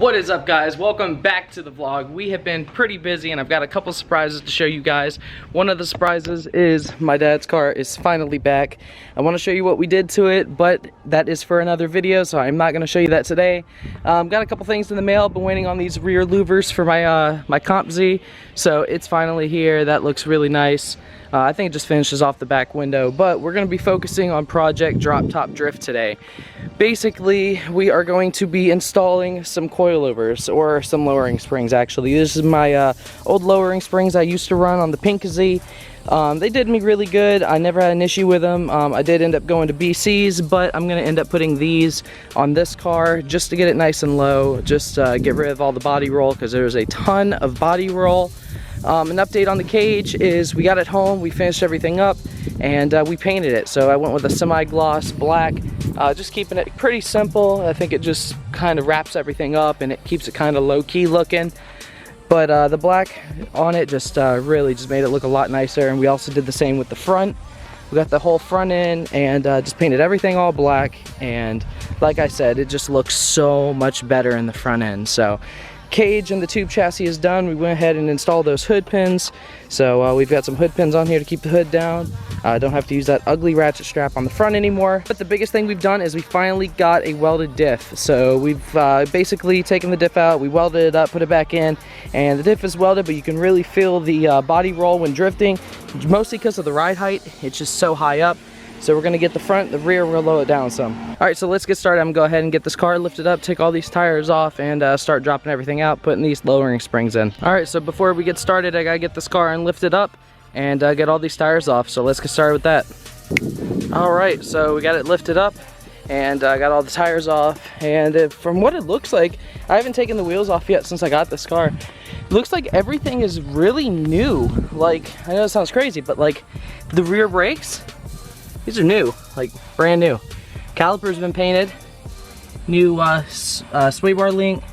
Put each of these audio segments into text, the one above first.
What is up, guys? Welcome back to the vlog. We have been pretty busy and I've got a couple surprises to show you guys. One of the surprises is my dad's car is finally back. I want to show you what we did to it, but that is for another video, so I'm not going to show you that today. Got a couple things in the mail. Been waiting on these rear louvers for my my Comp Z, so it's finally here. That looks really nice. I think it just finishes off the back window, but we're going to be focusing on Project Drop Top Drift today. Basically, we are going to be installing some coilovers, or some lowering springs actually. This is my old lowering springs I used to run on the Pink Z. They did me really good. I never had an issue with them. I did end up going to BC's, but I'm going to end up putting these on this car just to get it nice and low, just get rid of all the body roll, because there's a ton of body roll. An update on the cage is we got it home, we finished everything up, and we painted it. So I went with a semi-gloss black, just keeping it pretty simple. I think it just kind of wraps everything up and it keeps it kind of low-key looking. But the black on it just really just made it look a lot nicer, and we also did the same with the front. We got the whole front end and just painted everything all black, and like I said, it just looks so much better in the front end. So cage and the tube chassis is done. We went ahead and installed those hood pins. So we've got some hood pins on here to keep the hood down. Don't have to use that ugly ratchet strap on the front anymore. But the biggest thing we've done is we finally got a welded diff. So we've basically taken the diff out, we welded it up, put it back in, and the diff is welded, but you can really feel the body roll when drifting, mostly because of the ride height. It's just so high up. So we're gonna get the front, the rear, we'll lower it down some. All right, so let's get started. I'm gonna go ahead and get this car lifted up, take all these tires off, and start dropping everything out, putting these lowering springs in. All right, so before we get started, I gotta get this car and lift it up and get all these tires off. So let's get started with that. All right, so we got it lifted up and I got all the tires off. And from what it looks like, I haven't taken the wheels off yet since I got this car. It looks like everything is really new. Like, I know it sounds crazy, but like the rear brakes, these are new, like brand new. Calipers been painted, new sway bar link.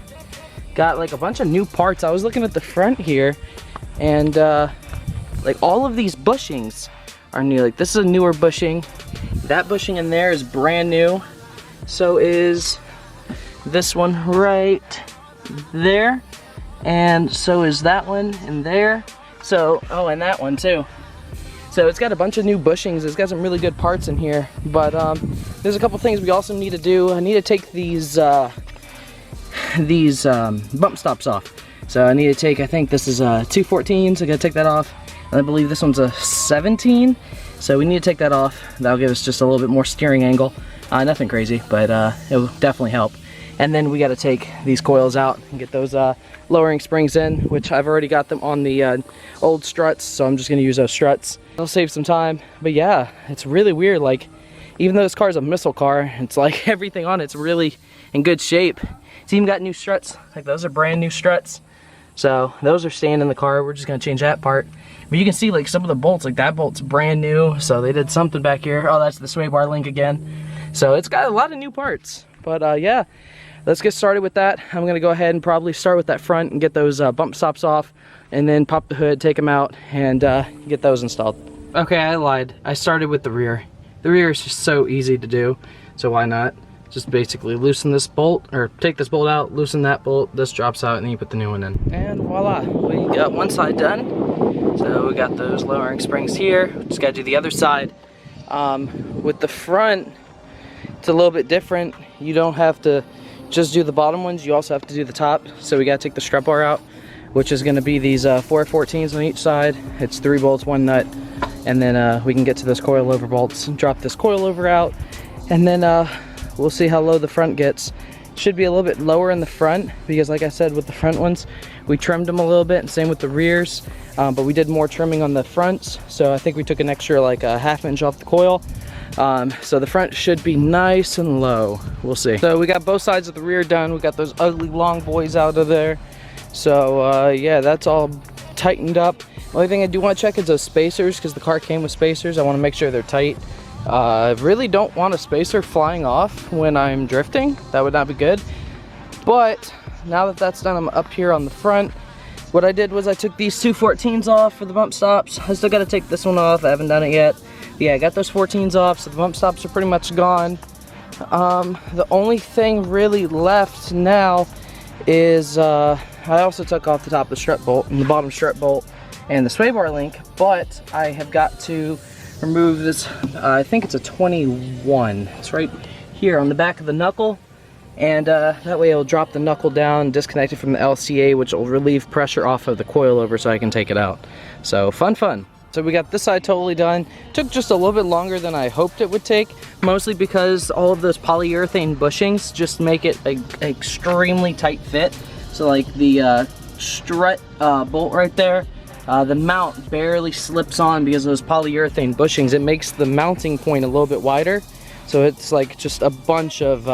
Got like a bunch of new parts. I was looking at the front here, and like all of these bushings are new. Like this is a newer bushing. That bushing in there is brand new. So is this one right there, and so is that one in there. So, oh, and that one too. So it's got a bunch of new bushings. It's got some really good parts in here. But there's a couple things we also need to do. I need to take these bump stops off. So I need to take, I think this is a 214, so I gotta take that off. And I believe this one's a 17. So we need to take that off. That'll give us just a little bit more steering angle. Nothing crazy, but it will definitely help. And then we gotta take these coils out and get those lowering springs in, which I've already got them on the old struts, so I'm just gonna use those struts. It'll save some time. But yeah, it's really weird. Like, even though this car is a muscle car, it's like everything on it's really in good shape. It's even got new struts. Like, those are brand new struts. So those are staying in the car. We're just gonna change that part. But you can see like some of the bolts, like that bolt's brand new. So they did something back here. Oh, that's the sway bar link again. So it's got a lot of new parts. But yeah, let's get started with that. I'm gonna go ahead and probably start with that front and get those bump stops off, and then pop the hood, take them out, and get those installed. Okay, I lied. I started with the rear. The rear is just so easy to do, so why not? Just basically loosen this bolt, or take this bolt out, loosen that bolt, this drops out, and then you put the new one in. And voila, we got one side done. So we got those lowering springs here. Just gotta do the other side. With the front, it's a little bit different. You don't have to just do the bottom ones, you also have to do the top. So we gotta take the strut bar out, which is gonna be these 414s on each side. It's 3 bolts, 1 nut. And then we can get to those coilover bolts and drop this coilover out. And then we'll see how low the front gets. Should be a little bit lower in the front, because like I said, with the front ones, we trimmed them a little bit, and same with the rears. But we did more trimming on the fronts. So I think we took an extra like a ½ inch off the coil. So the front should be nice and low. We'll see. So we got both sides of the rear done. We got those ugly long boys out of there. So yeah, that's all tightened up. The only thing I do want to check is those spacers, because the car came with spacers. I want to make sure they're tight. I really don't want a spacer flying off when I'm drifting. That would not be good. But now that that's done, I'm up here on the front. What I did was I took these 214s off for the bump stops. I still got to take this one off. I haven't done it yet. But yeah, I got those 14s off, so the bump stops are pretty much gone. The only thing really left now is I also took off the top of the strut bolt and the bottom strut bolt and the sway bar link, but I have got to remove this, I think it's a 21. It's right here on the back of the knuckle, and that way it'll drop the knuckle down, disconnect it from the LCA, which will relieve pressure off of the coilover so I can take it out. So fun. So we got this side totally done. Took just a little bit longer than I hoped it would take, mostly because all of those polyurethane bushings just make it an extremely tight fit. So like the strut bolt right there, the mount barely slips on because of those polyurethane bushings. It makes the mounting point a little bit wider. So it's like just a bunch of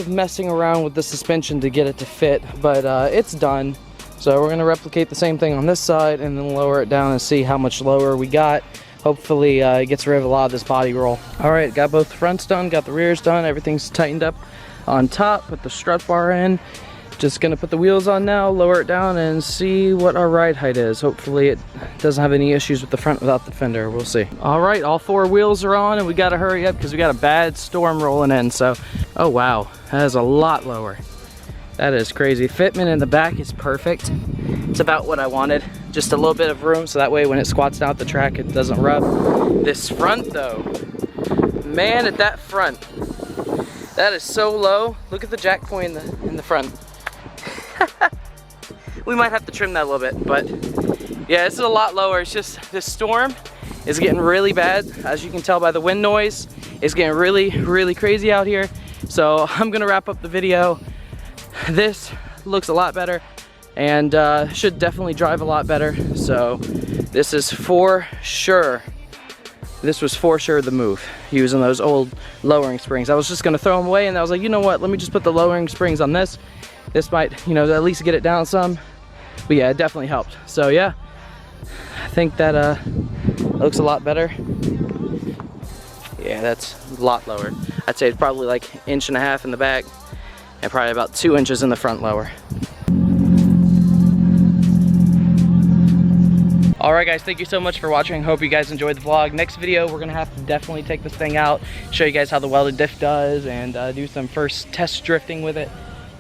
messing around with the suspension to get it to fit, but it's done. So we're gonna replicate the same thing on this side and then lower it down and see how much lower we got. Hopefully it gets rid of a lot of this body roll. All right, got both the fronts done, got the rears done, everything's tightened up on top, put the strut bar in. Just gonna put the wheels on now, lower it down and see what our ride height is. Hopefully it doesn't have any issues with the front without the fender, we'll see. All right, all 4 wheels are on and we gotta hurry up because we got a bad storm rolling in. So, oh wow, that is a lot lower. That is crazy. Fitment in the back is perfect. It's about what I wanted. Just a little bit of room so that way when it squats down the track it doesn't rub. This front though, man, at that front, that is so low. Look at the jack point in the front. We might have to trim that a little bit, but yeah, this is a lot lower. It's just this storm is getting really bad. As you can tell by the wind noise, it's getting really crazy out here. So I'm gonna wrap up the video. This looks a lot better and should definitely drive a lot better. So this is for sure. This was for sure the move, using those old lowering springs. I was just gonna throw them away and I was like, you know what, let me just put the lowering springs on this. This might, you know, at least get it down some. But yeah, it definitely helped. So yeah, I think that looks a lot better. Yeah, that's a lot lower. I'd say it's probably like 1.5 inches in the back and probably about 2 inches in the front lower. Alright guys, thank you so much for watching. Hope you guys enjoyed the vlog. Next video, we're gonna have to definitely take this thing out, show you guys how the welded diff does, and do some first test drifting with it.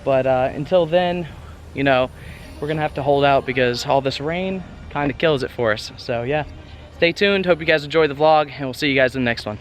But until then, you know, we're gonna have to hold out because all this rain kind of kills it for us. So yeah, stay tuned. Hope you guys enjoyed the vlog, and we'll see you guys in the next one.